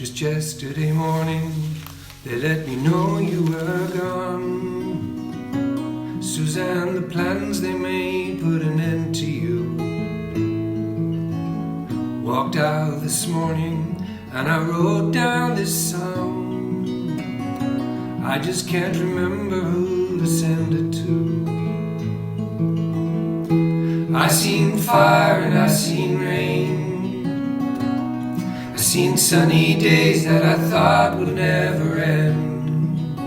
Just yesterday morning, they let me know you were gone. Suzanne, the plans they made put an end to you. Walked out this morning and I wrote down this song. I just can't remember who to send it to. I seen fire and I seen rain. I seen sunny days that I thought would never end.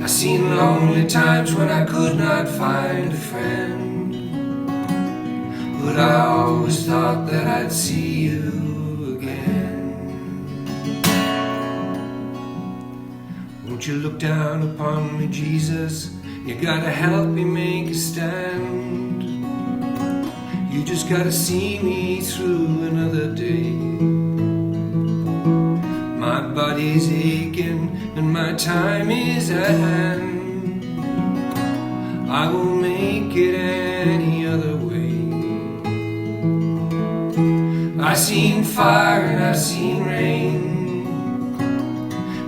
I seen lonely times when I could not find a friend. But I always thought that I'd see you again. Won't you look down upon me, Jesus? You gotta help me make a stand. You just gotta see me through another day. My body's aching and my time is at hand. I won't make it any other way. I seen fire and I seen rain.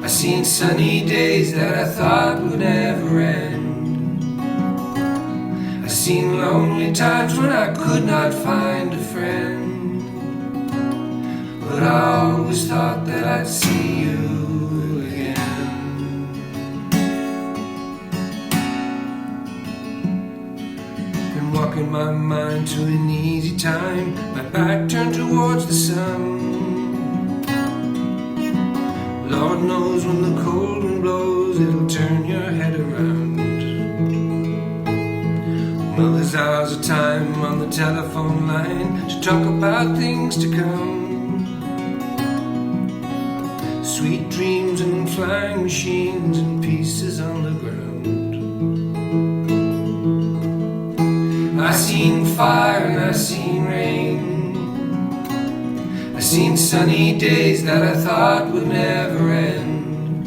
I seen sunny days that I thought would never end. I seen lonely times when I could not find a friend. But I always thought that I'd see you again. Been walking my mind to an easy time, my back turned towards the sun. Lord knows when the cold wind blows, it'll turn your head around. Well, there's hours of time on the telephone line to talk about things to come. Sweet dreams and flying machines and pieces on the ground. I seen fire and I seen rain. I seen sunny days that I thought would never end.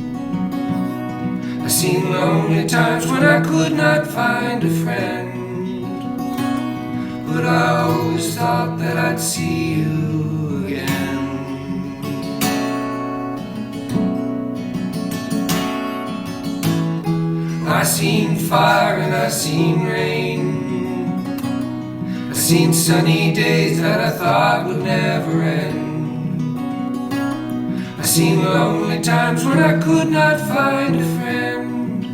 I seen lonely times when I could not find a friend. But I always thought that I'd see you again. I seen fire and I seen rain. I seen sunny days that I thought would never end. I seen lonely times when I could not find a friend.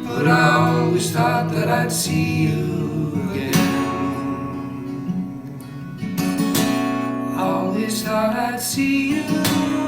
But I always thought that I'd see you again. Always thought I'd see you.